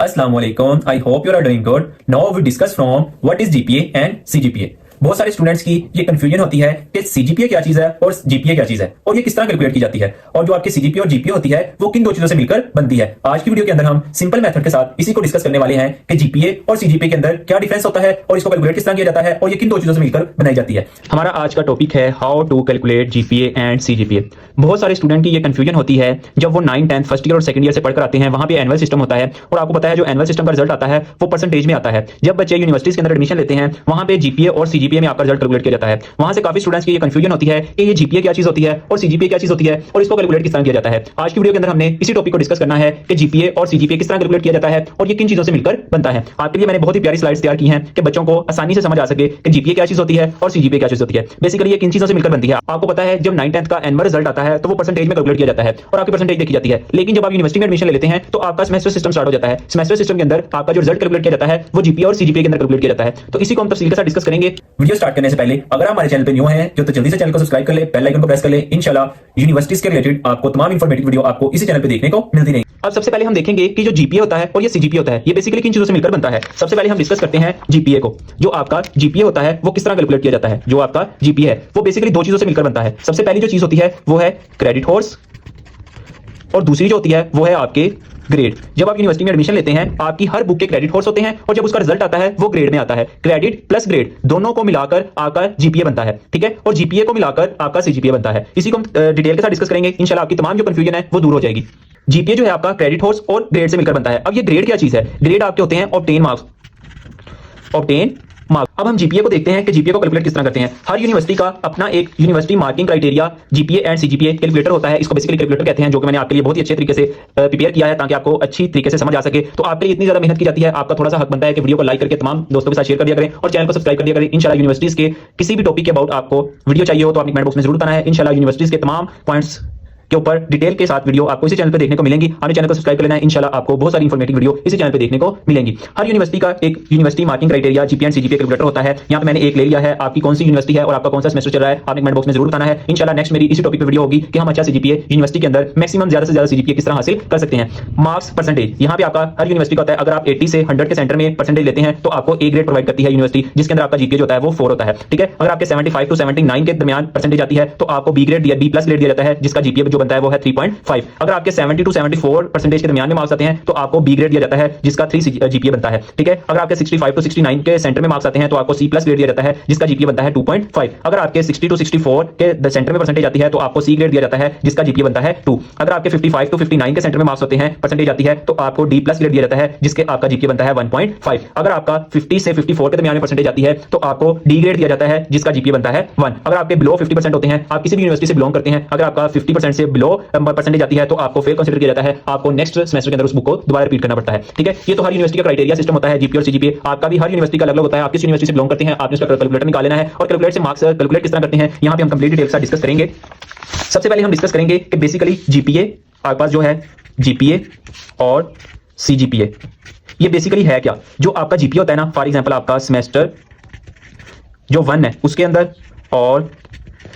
Assalamu alaikum. I hope you are doing good. Now we discuss from what is GPA and CGPA. बहुत सारे students की ये confusion होती है कि सीजीपीए क्या चीज है और जीपीए क्या चीज है और ये किस तरह कैलकुलेट की जाती है और जो आपकी सीजीपीए और जीपीए होती है वो किन दो चीजों से मिलकर बनती है। आज की वीडियो के अंदर हम सिंपल मेथड के साथ इसी को डिस्कस करने वाले हैं कि जीपीए और सीजीपीए के अंदर क्या डिफरेंस होता है और इसको कैलकुलेट किस तरह किया जाता है और ये किन दो चीजों से मिलकर बनाई जाती है। हमारा आज का टॉपिक है how to calculate GPA and CGPA. बहुत सारे स्टूडेंट की ये कंफ्यूजन होती है जब वो 9th 10th फर्स्ट ईयर और सेकंड ईयर से पढ़कर आते हैं, वहां पे एनुअल सिस्टम होता है और आपको पता है जो एनुअल सिस्टम का रिजल्ट आता है वो परसेंटेज में आता है। जब बच्चे यूनिवर्सिटीज के अंदर एडमिशन लेते हैं वहां पे जीपीए और सीजीपीए में आपका रिजल्ट कैलकुलेट किया जाता है। वहां से काफी स्टूडेंट्स की ये कंफ्यूजन होती है कि ये जीपीए क्या चीज होती है और सीजीपीए क्या चीज होती है और इसको कैलकुलेट किस तरह किया जाता है। आज की वीडियो के अंदर हमने इसी टॉपिक को डिस्कस करना है कि जीपीए और सीजीपीए किस तरह कैलकुलेट किया जाता है और ये किन चीजों से मिलकर बनता है। आपके लिए मैंने बहुत ही प्यारी स्लाइड्स तैयार की हैं कि बच्चों को आसानी से समझ आ सके कि जीपीए क्या चीज होती है और सीजीपीए क्या चीज होती है। बेसिकली ये किन चीजों से मिलकर बनती है। आपको पता है जब 9th 10th का एनुअल रिजल्ट आता है तो वो परसेंटेज में कैलकुलेट किया जाता है और आपकी परसेंटेज देखी जाती है। लेकिन जब आप यूनिवर्सिटी में एडमिशन ले लेते हैं तो आपका सेमेस्टर सिस्टम स्टार्ट हो जाता है। सेमेस्टर सिस्टम के अंदर आपका जो रिजल्ट कैलकुलेट किया जाता है वो जीपीए और सीजीपीए के अंदर कैलकुलेट किया जाता है। तो इसी को हम तफसील के साथ डिस्कस करेंगे। वीडियो स्टार्ट करने से पहले अगर आप हमारे चैनल पे न्यू हैं तो जल्दी से चैनल को सब्सक्राइब कर ले, बेल आइकन को प्रेस कर ले। इंशाल्लाह यूनिवर्सिटीज के रिलेटेड आपको तमाम इंफॉर्मेटिव वीडियो आपको इसी चैनल पे देखने को मिलती रहेगी। अब सबसे पहले हम देखेंगे कि जो जीपीए होता है और ये सीजीपीए होता है ये बेसिकली किन चीजों से मिलकर बनता है। सबसे पहले हम डिस्कस करते हैं जीपीए को। जो आपका जीपीए होता है वो किस तरह कैलकुलेट किया जाता है। जो आपका जीपीए है वो बेसिकली दो चीजों से मिलकर बनता है। सबसे पहली जो चीज होती है वो है क्रेडिट हॉर्स और दूसरी जो होती है वो है आपके ग्रेड। जब आप यूनिवर्सिटी में एडमिशन लेते हैं आपकी हर बुक के क्रेडिट हॉर्स होते हैं और जब उसका रिजल्ट आता है वो ग्रेड में आता है। क्रेडिट प्लस ग्रेड दोनों को मिलाकर आपका जीपीए बनता है, ठीक है, और जीपीए को मिलाकर आपका सीजीपीए बनता है। इसी को हम डिटेल के साथ डिस्कस करेंगे। इंशाल्लाह आपकी तमाम जो कंफ्यूजन है वो दूर हो जाएगी। जीपीए जो है आपका क्रेडिट हॉर्स और ग्रेड से मिलकर बनता है। अब ये ग्रेड क्या चीज है। ग्रेड आपके होते हैं ऑब्टेन मार्क्स। अब हम जीपीए को देखते हैं कि जीपीए को कैलकुलेट किस तरह करते हैं। हर यूनिवर्सिटी का अपना एक university marking criteria GPA and CGPA calculator होता है। इसको बेसिकली कैलकुलेटर कहते हैं, जो कि मैंने आपके लिए बहुत ही अच्छे तरीके से प्रिपेयर किया है ताकि आपको अच्छी तरीके से समझ आ सके। तो आपके लिए इतनी ज्यादा मेहनत की जाती है, आपका थोड़ा सा हक बनता है कि वीडियो को लाइक करके तमाम दोस्तों के साथ शेयर कर दिया करें और चैनल को सब्सक्राइब कर दिया करें। इंशाल्लाह यूनिवर्सिटीज के किसी भी टॉपिक के अबाउट आपको वीडियो चाहिए हो तो अपनी कमेंट बॉक्स में जरूर बताना है। इंशाल्लाह यूनिवर्सिटीज के तमाम पॉइंट्स के ऊपर डिटेल के साथ वीडियो आपको इसी चैनल पे देखने को मिलेंगी। हमारे चैनल को सब्सक्राइब कर लेना है। इंशाल्लाह आपको बहुत सारी इंफॉर्मेटिव वीडियो इसी चैनल पे देखने को मिलेंगी। हर यूनिवर्सिटी का एक university marking criteria GPA and CGPA calculator होता है। यहाँ पे मैंने एक ले लिया है। आपकी कौन सी यूनिवर्सिटी है और आपका कौन सा सेमेस्टर चल रहा है आपने कमेंट बॉक्स में जरूर बताना है। इंशाल्लाह नेक्स्ट मेरी इसी टॉपिक पे वीडियो होगी कि हम अच्छा सीजीपीए यूनिवर्सिटी के अंदर मैक्सिमम ज्यादा से ज्यादा सीजीपीए किस तरह हासिल कर सकते हैं। मार्क्स परसेंटेज यहाँ पे आपका हर यूनिवर्सिटी का होता है। अगर आप 80 से 100 के सेंटर में परसेंटेज लेते हैं तो आपको ए ग्रेड प्रोवाइड करती है यूनिवर्सिटी, जिसके अंदर आपका जीपीए जो होता है वो 4 होता है, ठीक है। अगर आपके 75 टू 79 के दरमियान परसेंटेज आती है तो आपको B grade B plus grade दिया जाता है, जिसका जीपीए जो बनता है वो है 3.5। अगर आपके 70 टू 74 परसेंटेज के दरमियान में मार्क्स आते हैं तो आपको बी ग्रेड दिया जाता है, जिसका 3 जीपीए बनता है, ठीक है। अगर आपके 65 टू 69 के सेंटर में मार्क्स आते हैं तो आपको सी प्लस ग्रेड दिया जाता है, जिसका जीपीए बनता है 2.5। अगर आपके 60 टू 64 के सेंटर में परसेंटेज आती है तो आपको सी ग्रेड दिया जाता है, जिसका जीपीए बनता है 2। अगर आपके 55 टू 59 के सेंटर में मार्क्स होते हैं परसेंटेज आती है तो आपको डी प्लस ग्रेड दिया जाता है, जिसके आपका जीपीए बनता है 1.5। अगर आपका 50 से 54 के दरमियान में परसेंटेज आती है तो आपको डी ग्रेड दिया जाता है, जिसका जीपीए बनता है 1। अगर आपके बिलो 50% होते हैं, आप किसी भी यूनिवर्सिटी से बिलोंग करते हैं, अगर आपका 50% से बिलो परसेंटेज आती है तो आपको फेल कंसीडर किया जाता है, आपको नेक्स्ट सेमेस्टर के अंदर उस बुक को दोबारा रिपीट करना पड़ता है, ठीक है। ये तो हर यूनिवर्सिटी का क्राइटेरिया सिस्टम होता है जीपीए और सीजीपीए। आपका भी हर यूनिवर्सिटी का अलग अलग होता है। आप किस यूनिवर्सिटी से बिलोंग करते हैं आपने उसका कैलकुलेटर निकाल लेना है और कैलकुलेट से मार्क्स कैलकुलेट किस तरह करते हैं यहाँ पे हम कंप्लीट डिटेल के साथ डिस्कस करेंगे। सबसे पहले हम डिस्कस करेंगे कि बेसिकली जीपीए आपके पास जो है जीपीए और सीजीपीए ये बेसिकली है क्या। जो आपका जीपीए होता है ना, फॉर एग्जांपल आपका सेमेस्टर जो 1 है उसके अंदर और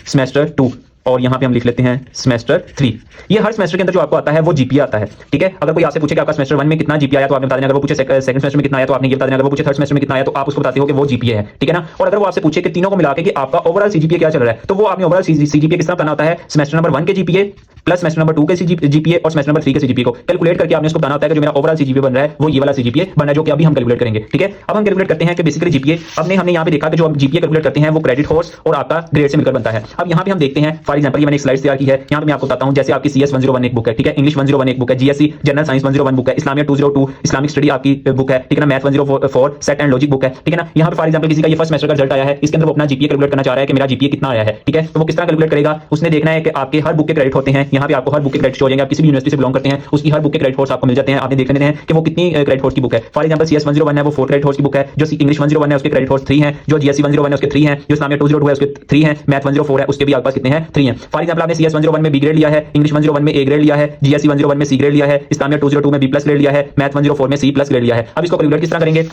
सेमेस्टर 2 और यहां पे हम लिख लेते हैं सेमेस्टर 3। ये हर सेमेस्टर के अंदर जो आपको आता है वो जीपीए आता है, ठीक है। अगर कोई आपसे पूछे कि आपका सेमेस्टर 1 में कितना जीपीए आया तो आपने बता देना। अगर वो पूछे सेकंड सेमेस्टर में कितना आया तो आपने ये बता देना। अगर वो पूछे थर्ड सेमेस्टर में कितना आया तो आप उसको बताते हो कि वो जीपीए है, ठीक है ना। और अगर वो आपसे पूछे कि तीनों को मिलाकर कि आपका ओवरऑल सीजीपीए क्या चल रहा है तो वो आपने ओवरऑल सीजीपीए किस तरह करना होता है। सेमेस्टर नंबर 1 के जीपीए प्लस सेमेस्टर नंबर 2 के जीपीए और सेमेस्टर नंबर 3 के सीजीपीए को कैलकुलेट करके आपने उसको बताना होता है कि जो मेरा ओवरऑल सीजीपीए बन रहा है वो ये वाला सीजीपीए बन रहा है, जो कि अभी हम कैलकुलेट करेंगे, ठीक है। अब हम कैलकुलेट करते हैं कि बेसिकली जीपीए हमने यहाँ पे देखा कि जो हम जीपीए कैलकुलेट करते हैं वो क्रेडिट हॉर्स और आपका ग्रेड से मिलकर बनता है। अब यहाँ पे हम देखते हैं, फॉर एग्जांपल ये मैंने एक स्लाइड तैयार की है, यहाँ पे मैं आपको बताता हूँ। जैसे आपकी CS 101 एक बुक है, ठीक है, इंग्लिश 101 एक बुक है, जीएससी जनरल साइंस 101 बुक है, इस्लामिया 202 इस्लामिक स्टडी आपकी बुक है, ठीक है ना, math 104 set and logic book है, ठीक है ना। यहाँ पे फॉर एग्जांपल किसी का ये फर्स्ट सेमेस्टर का रिजल्ट आया है, इसके अंदर वो अपना जीपीए कैलकुलेट करना चाह रहा है कि मेरा जीपीए कितना आया है, ठीक है। तो वो किस तरह कैलकुलेट करेगा, उसने देखना है कि आपके हर बुक के क्रेडिट होते हैं। यहाँ पे आपको हर बुक के क्रेडिट हो जाएंगे। आप किसी भी यूनिवर्सिटी से बिलोंग करते हैं उसकी हर बुक के क्रेडिट आपको मिल जाते हैं। आपने देख लेते हैं कि वो कितनी क्रेडिट हॉर्स की बुक है। फॉर एग्जांपल CS 101 है वो 4 क्रेडिट हॉर्स की बुक है, जो इंग्लिश 101 है उसके क्रेडिट हॉर्स 3 हैं, जो जीएससी 101 है उसके 3 हैं, जो इस्लामिया 202 है उसके 3 हैं, मैथ 104 है उसके भी आपके पास कितने हैं 3 हैं। फॉर एग्जांपल आपने CS 101 में बी ग्रेड लिया है, इंग्लिश 101 में ए ग्रेड लिया है, जीएससी 101 में सी ग्रेड लिया है, इस्लामिया 202 में बी प्लस ग्रेड लिया है, मैथ 104 में सी प्लस ग्रेड लिया है। अब इसको कैलकुलेट किस तरह करेंगे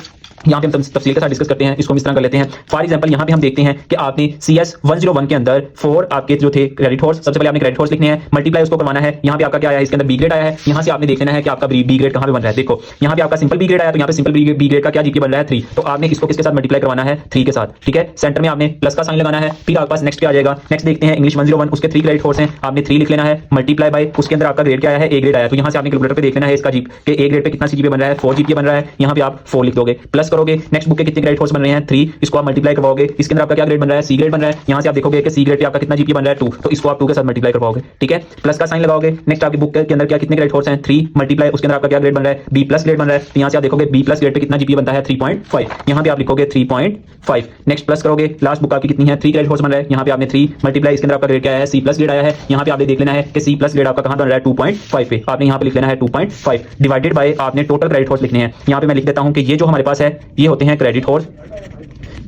यहाँ पे हम तफसील के साथ डिस्कस करते हैं। इसको इस तरह कर लेते हैं। फॉर एग्जांपल यहाँ पे हम देखते हैं कि आपने CS 101 के अंदर 4 आपके जो थे क्रेडिट हॉर्स, सबसे पहले आपने क्रेडिट हॉर्स लिखने हैं, मल्टीप्लाई उसको करवाना है। यहाँ पे आपका क्या आया है, इसके अंदर बी ग्रेड आया है। यहाँ से आपने देख लेना है कि आपका बी ग्रेड कहाँ पे बन रहा है। देखो यहाँ पे आपका सिंपल बी ग्रेड आया, तो यहाँ पे सिंपल बी ग्रेड का क्या जीपीए बन रहा है 3। तो आपने इसको किसके साथ मल्टीप्लाई करवाना है 3 के साथ, ठीक है। सेंटर में आपने प्लस का साइन लगाना है। फिर आपके पास नेक्स्ट क्या आ जाएगा, नेक्स्ट देखते हैं इंग्लिश 101, उसके 3 क्रेडिट कोर्स हैं, आपने 3 लिख लेना है, मल्टीप्लाई बाय उसके अंदर आपका ग्रेड क्या आया है, ए ग्रेड आया। तो यहाँ से आपने कैलकुलेटर पे देख लेना है इसका जीप के ए ग्रेड पे कितना सीजीपीए बन रहा है, 4 जीपीए बन रहा है। यहाँ पे आप 4 लिख दोगे, प्लस करोगे, नेक्स्ट बुक के कितने क्रेडिट कोर्स बन रहे हैं 3, इसको आप मल्टीप्लाई करवाओगे, इसके अंदर आपका क्या ग्रेड बन रहा है, सी ग्रेड बन रहा है। यहाँ से आप देखोगे कि सी ग्रेड पे आपका कितना जीपीए बन रहा है 2, तो इसको आप 2 के साथ मल्टीप्लाई करवाओगे, ठीक है। प्लस का साइन लगाओगे, नेक्स्ट आपकी बुक के अंदर क्या कितने क्रेडिट कोर्स हैं 3, मल्टीप्लाई उसके अंदर आपका क्या ग्रेड बन रहा है, बी प्लस ग्रेड बन रहा है। तो यहाँ से आप देखोगे बी प्लस ग्रेड पे कितना जीपीए बनता है 3.5, यहाँ पे आप लिखोगे 3.5। नेक्स्ट प्लस करोगे, लास्ट बुक आपकी कितनी है 3 क्रेडिट कोर्स बन रहा है, यहाँ पे आपने 3 मल्टीप्लाई इसके अंदर आपका ग्रेड क्या है, सी प्लस ग्रेड आया है। यहाँ पे आपने देख लेना है कि सी प्लस ग्रेड आपका कहाँ बन रहा है 2.5 पे, आपने यहाँ पे लिख लेना है 2.5 डिवाइडेड बाय आपने टोटल क्रेडिट कोर्स लिखने हैं। यहाँ पे मैं लिख देता हूँ कि ये जो हमारे पास है ये होते हैं क्रेडिट कोर्स,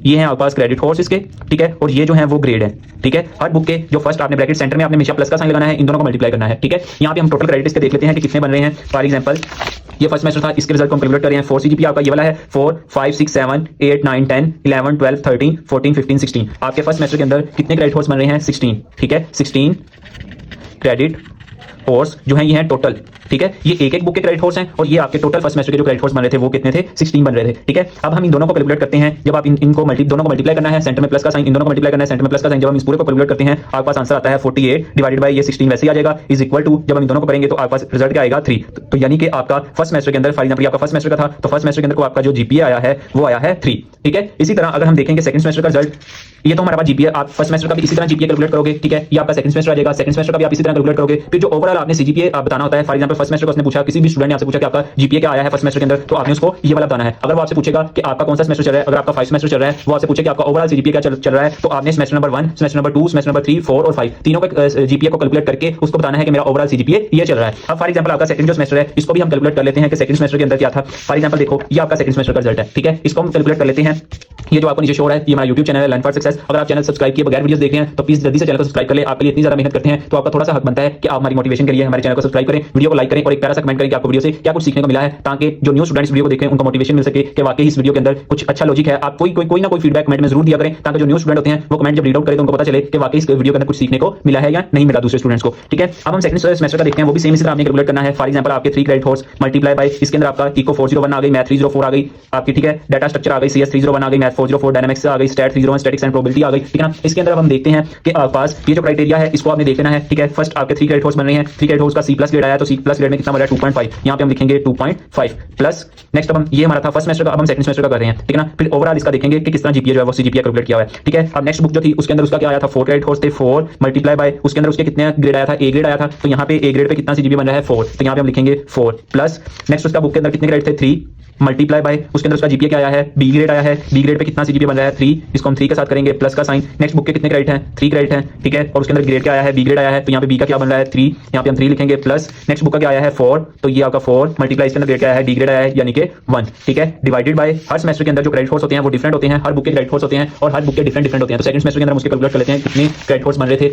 ये हैं आपके पास क्रेडिट कोर्स इसके, ठीक है, और ये जो है वो ग्रेड है, ठीक है। हर बुक के जो फर्स्ट आपने ब्रैकेट सेंटर में आपने हमेशा प्लस का साइन लगाना है, इन दोनों को मल्टीप्लाई करना है, ठीक है। यहाँ पे हम टोटल क्रेडिट इसके देख लेते हैं कि कितने बन रहे हैं। फॉर एग्जांपल ये फर्स्ट सेमेस्टर था, इसके रिजल्ट को हम कैलकुलेट कर रहे हैं। 4 सीजीपीए आपका ये वाला है, 4 5 6 7 8 9 10 11 12 13 14 15 16। आपके फर्स्ट सेमेस्टर के अंदर कितने क्रेडिट कोर्स बन रहे हैं 16, ठीक है। 16 क्रेडिट कोर्स जो है ये हैं टोटल, ठीक है। ये एक एक बुक के क्रेडिट कोर्स हैं और ये आपके टोटल फर्स्ट सेमेस्टर के जो क्रेडिट कोर्स बन रहे थे वो कितने थे 16 बन रहे थे, ठीक है। अब हम इन दोनों को कैलकुलेट करते हैं। जब आप इनको दोनों को मल्टीप्लाई करना है, सेंटर में प्लस का साइन, इन दोनों को मल्टीप्लाई करना है, सेंटर में प्लस का साइन, जब हम इस पूरे को कैलकुलेट करते हैं आपके पास आंसर आता है 48 डिवाइडेड बाय ये 16 वैसे ही आ जाएगा इज इक्वल टू, जब हम इन दोनों को करेंगे तो आपके पास रिजल्ट क्या आएगा 3। तो यानी कि आपका फर्स्ट सेमेस्टर के अंदर, फॉर एग्जांपल आपका फर्स्ट सेमेस्टर का था तो फर्स्ट सेमेस्टर के अंदर को आपका जो जीपीए आया है वो आया है 3, ठीक है। इसी तरह अगर हम देखेंगे सेकंड सेमेस्टर का रिजल्ट, ये तो हमारे पास जीपीए, आप फर्स्ट सेमेस्टर का भी इसी तरह जीपीए कैलकुलेट करोगे, ठीक है। ये आपका सेकंड सेमेस्टर आ जाएगा, सेकंड सेमेस्टर का भी आप इसी तरह कैलकुलेट करोगे। फिर जो ओवरऑल आपने सीजीपीए आप बताना होता है, फॉर एग्जांपल फर्स्ट सेमेस्टर को उसने पूछा, किसी भी स्टूडेंट ने आपसे पूछा कि आपका जीपीए क्या आया है फर्स्ट सेमेस्टर के अंदर, तो आपने उसको ये वाला बताना है। अगर वो आपसे पूछेगा कि आपका कौन सा सेमेस्टर चल रहा है, अगर आपका 5 सेमेस्टर चल रहा है, वो आपसे पूछे कि आपका ओवरऑल सीजीपीए क्या चल रहा है, तो आपने semester number 1, semester number 2, semester number 3, 4 और 5 तीनों के जीपीए को कैलकुलेट करके उसको बताना है कि मेरा ओवरऑल सीजीपीए ये चल रहा है। अब फॉर एग्जांपल आपका सेकंड जो सेमेस्टर है इसको भी हम कैलकुलेट कर लेते हैं कि सेकंड सेमेस्टर के अंदर क्या था। फॉर एग्जांपल देखो ये आपका सेकंड सेमेस्टर का रिजल्ट है, ठीक है। इसको हम कैलकुलेट कर लेते हैं। ये जो आपको नीचे शो हो रहा है ये हमारा YouTube चैनल है लर्न फॉर सक्सेस। अगर आप चैनल सब्सक्राइब किए बगैर वीडियोस देख रहे हैं तो प्लीज जल्दी से चैनल को सब्सक्राइब कर ले। आपके लिए इतनी ज्यादा मेहनत करते हैं तो आपका थोड़ा सा हक बनता है कि आप हमारी मोटिवेशन के लिए हमारे चैनल को सब्सक्राइब करें, वीडियो को लाइक करें और एक प्यारा सा कमेंट करें कि आपको वीडियो से क्या कुछ सीखने को मिला है, ताकि जो न्यू स्टूडेंट्स वीडियो को देखें उनको मोटिवेशन मिल सके कि वाकई इस वीडियो के अंदर कुछ अच्छा लॉजिक है। आप कोई ना कोई फीडबैक कमेंट में जरूर दिया करें, ताकि जो न्यू स्टूडेंट होते हैं वो कमेंट जब रीड आउट करें तो उनको पता चले कि वाकई इस वीडियो के अंदर कुछ सीखने को मिला है या नहीं मिला दूसरे स्टूडेंट्स को, ठीक है। अब हम सेकंड सेमेस्टर का देखते हैं, वो भी सेम इसी तरह आपने कैलकुलेट करना है। फॉर एग्जांपल आपके 3 क्रेडिट कोर्स मल्टीप्लाई बाय इसके अंदर आपका इको 401 आ गई, मैथ 304 आ गई आपकी, ठीक है। डाटा स्ट्रक्चर आ गई, CS 301 आ गई, मैथ 404, डायनामिक्स आ गई, स्टैट 301, स्टैटिक्स एंड प्रोबेबिलिटी आ गई, ठीक है ना। इसके अंदर अब हम देखते हैं कि आपके पास ये जो क्राइटेरिया है इसको आपने देख लेना है, ठीक है। फर्स्ट आपके 3 क्रेडिट कोर्स बन रहे हैं, 3 क्रेडिट कोर्स का C प्लस ग्रेड आया तो C प्लस ग्रेड में कितना बन रहा है 2.5, यहाँ पे हम लिखेंगे 2.5 प्लस नेक्स्ट। अब हम ये हमारा था फर्स्ट सेमेस्टर का, अब हम सेकंड सेमेस्टर का कर रहे हैं, ठीक है ना। फिर ओवरऑल इसका देखेंगे कि किस तरह जीपीए जो है वो सीजीपीए कैलकुलेट किया हुआ है, ठीक है। अब नेक्स्ट बुक जो थी उसके अंदर उसका क्या आया था 4 क्रेडिट कोर्स थे, 4 मल्टीप्लाई बाय उसके अंदर उसके कितने ग्रेड आया था, ए ग्रेड आया था, तो यहाँ पे ए ग्रेड पे कितना सीजीपीए बन रहा है 4, तो यहाँ पे हम लिखेंगे 4 प्लस नेक्स्ट उसका बुक के अंदर कितने ग्रेड थे 3 मल्टीप्लाई बाय उसके अंदर उसका जीपीए क्या आया है, बी ग्रेड आया है, बी ग्रेड पे कितना सीजीपीए बन रहा है 3, इसको हम 3 के साथ करेंगे प्लस का साइन। नेक्स्ट बुक के कितने क्रेडिट हैं 3 क्रेडिट हैं, ठीक है, और उसके अंदर ग्रेड क्या आया है, बी ग्रेड आया है, तो यहाँ पे बी का क्या बन रहा है 3, यहाँ पे हम 3 लिखेंगे प्लस नेक्स्ट बुक का क्या आया है 4, तो ये आपका 4 मल्टीप्लाई इसके अंदर ग्रेड क्या आया है, डी ग्रेड आया है यानी कि 1, ठीक है, डिवाइडेड बाय हर सेमेस्टर के अंदर जो क्रेडिट कोर्स होते हैं वो डिफरेंट होते हैं, हर बुक के क्रेडिट कोर्स होते हैं और हर बुक के डिफरेंट होते हैं। तो सेकंड सेमेस्टर के अंदर हम उसके कैलकुलेट कर लेते हैं कितने क्रेडिट कोर्स बन रहे थे।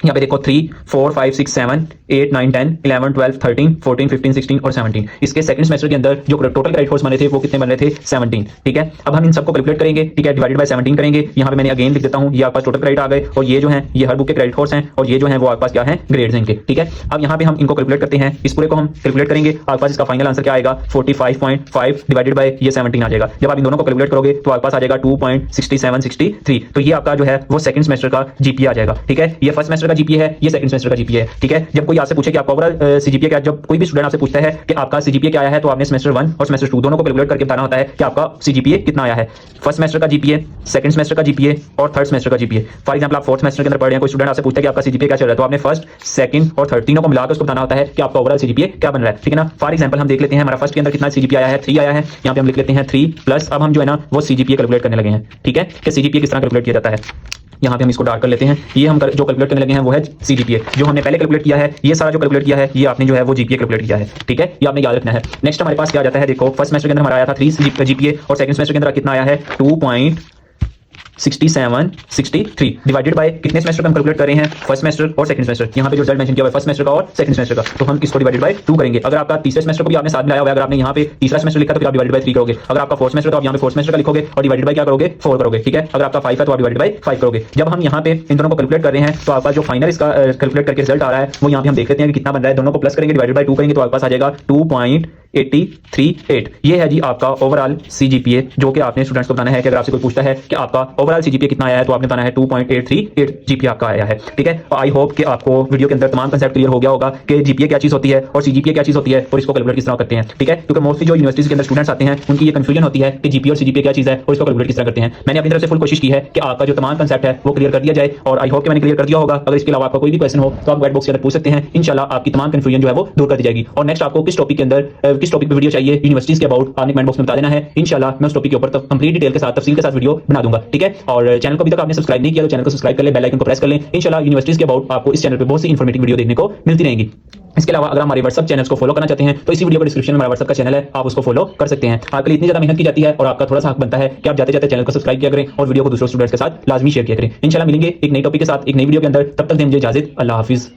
यहाँ पे देखो 3 4 5 6 7 8 9 10 11 12 13 14 15 16 और 17, इसके सेकंड सेमेस्टर के अंदर जो टोटल क्रेडिट कोर्स बने थे वो कितने बन रहे थे 17, ठीक है। अब हम इन सबको कैलकुलेट करेंगे, ठीक है, डिवाइडेड बाय 17 करेंगे। यहाँ पे मैंने अगेन लिख देता हूँ ये आपके पास टोटल क्रेडिट आ गए और ये जो है ये हर बुक के क्रेडिट कोर्स हैं और ये जो है वो आपके पास क्या है ग्रेड्स हैं इनके, ठीक है। अब यहाँ पे हम इनको कैलकुलेट करते हैं, इस पूरे को हम कैलकुलेट करेंगे, आपके पास इसका फाइनल आंसर क्या आएगा 45.5 डिवाइडेड बाय ये 17 आ जाएगा। जब आप इन दोनों को कैलकुलेट करोगे तो आपके पास आ जाएगा 2.6763, तो ये आपका जो है वो सेकंड सेमेस्टर का जीपीए आ जाएगा, ठीक है। ये फर्स्ट सेमेस्टर का जीपीए है, ये सेकंड सेमेस्टर का जीपीए है, ठीक है। जब कोई आपसे पूछे कि आपका ओवरऑल सीजीपीए क्या, जब कोई भी स्टूडेंट आपसे पूछता है कि आपका सीजीपीए क्या आया है तो आपने सेमेस्टर 1 और सेमेस्टर 2 दोनों को कैलकुलेट करके बताना होता है कि आपका सीजीपीए कितना आया है, फर्स्ट सेमेस्टर का जीपीए, सेकंड सेमेस्टर का जीपीए और थर्ड सेमेस्टर का जीपीए। फॉर एग्जांपल आप फोर्थ सेमेस्टर के अंदर पढ़ रहे हैं, कोई स्टूडेंट आपसे पूछता है कि आपका सीजीपीए क्या चल रहा है, तो आपने फर्स्ट सेकंड और थर्ड तीनों को मिलाकर उसको बताना होता है कि आपका ओवरऑल सीजीपीए क्या बन रहा है, ठीक है ना। फॉर एग्जांपल हम देख लेते हैं हमारा फर्स्ट के अंदर कितना सीजीपीए आया है 3 आया है, यहाँ पे हम लिख लेते हैं 3 प्लस अब हम जो है ना वो सीजीपीए कैलकुलेट करने लगे हैं, ठीक है, कि सीजीपीए किस तरह कैलकुलेट किया जाता है। यहाँ पे हम इसको डार्क कर लेते हैं, ये हम जो कैलकुलेट करने लगे हैं वो है सीजीपीए, जो हमने पहले कैलकुलेट किया है, ये सारा जो कैलकुलेट किया है ये आपने जो है वो जीपीए कैलकुलेट किया है, ठीक है, ये आपने याद रखना है। नेक्स्ट हमारे पास क्या आ जाता है, देखो फर्स्ट सेमेस्टर के अंदर हमारा आया था 3 जीपीए और सेकंड सेमेस्टर के अंदर कितना आया है 2.6763, 6763 डिवाइडेड बाय कितने सेमेस्टर का हम कैलकुलेट कर रहे हैं, फर्स्ट सेमेस्टर और सेकंड सेमेस्टर। यहाँ पे जो रिजल्ट मेंशन किया हुआ है फर्स्ट सेमेस्टर का और सेकंड सेमेस्टर का, तो हम इसको डिवाइडेड बाय 2 करेंगे। अगर आपका तीसरे सेमेस्टर को भी आपने साथ मिलाया हुआ है, अगर आपने यहाँ पे तीसरा सेमेस्टर लिखा तो फिर आप डिवाइडेड बाय 3 करोगे। अगर आपका फोर्थ सेमेस्टर तो आप यहाँ पे फोर्थ सेमेस्टर का लिखोगे और डिवाइडेड बाय क्या करोगे, 4 करोगे, ठीक है। अगर आपका 5 है तो आप डिवाइडेड बाय 5 करोगे। जब हम यहाँ पे इन दोनों को कैलकुलेट कर रहे हैं तो आपका जो फाइनल इसका कैलकुलेट करके रिजल्ट आ रहा है वो यहाँ पे हम देख लेते हैं कि कितना बन रहा है। दोनों को प्लस करेंगे, डिवाइडेड बाय 2 करेंगे तो आपके पास आ जाएगा 2.838। ये है जी आपका ओवरऑल सीजीपीए, जो कि आपने स्टूडेंट्स को बताना है कि अगर आपसे कोई पूछता है कि आपका ओवरऑल सीजीपीए कितना आया है तो आपने बताना है 2.838 जीपीए आपका आया है, ठीक है। आई होप कि आपको वीडियो के अंदर तमाम कंसेप्ट क्लियर हो गया होगा कि जीपीए क्या चीज होती है और सीजीपीए क्या चीज होती है और इसको कैलकुलेट किस तरह करते हैं, ठीक है। क्योंकि मोस्टली जो यूनिवर्सिटीज के अंदर स्टूडेंट्स आते हैं उनकी ये कंफ्यूजन होती है कि जीपीए और सीजीपीए क्या चीज है और इसको कैलकुलेट किस तरह करते हैं। मैंने अपनी तरफ से फुल कोशिश की है कि आपका जो तमाम कंसेप्ट है वो क्लियर कर दिया जाए और आई होप कि मैंने क्लियर कर दिया होगा। अगर इसके अलावा आपका कोई भी क्वेश्चन हो तो आप कमेंट बॉक्स के अंदर पूछ सकते हैं, इंशाल्लाह आपकी तमाम कंफ्यूजन जो है वो दूर कर दी जाएगी। और नेक्स्ट आपको किस टॉपिक के अंदर किस टॉपिक पे वीडियो चाहिए यूनिवर्सिटीज के अबाउट आपने कमेंट बॉक्स में बता देना है। इंशाल्लाह मैं उस टॉपिक के ऊपर कंप्लीट डिटेल के साथ तफसील के साथ वीडियो बना दूंगा, ठीक है। और चैनल को अभी तक आपने सब्सक्राइब नहीं किया तो चैनल को सब्सक्राइब कर ले, बेल आइकन को प्रेस कर लें। इंशाल्लाह यूनिवर्सिटीज के अबाउट आपको इस चैनल पे बहुत सी इंफॉर्मेटिव वीडियो देखने को मिलती रहेंगी। इसके अलावा अगर हमारे व्हाट्सएप चैनल्स को फॉलो करना चाहते हैं तो इसी वीडियो के डिस्क्रिप्शन में हमारा व्हाट्सएप का चैनल है, आप उसको फॉलो कर सकते हैं। आपके लिए इतनी ज्यादा मेहनत की जाती है और आपका थोड़ा सा हक बनता है कि आप जाते जाते चैनल को सब्सक्राइब किया करें और वीडियो को दूसरे स्टूडेंट्स के साथ लाजमी शेयर किया करें। इंशाल्लाह मिलेंगे एक नई टॉपिक के साथ एक नई वीडियो के अंदर, तब तक दें मुझे इजाजत। अल्लाह हाफिज।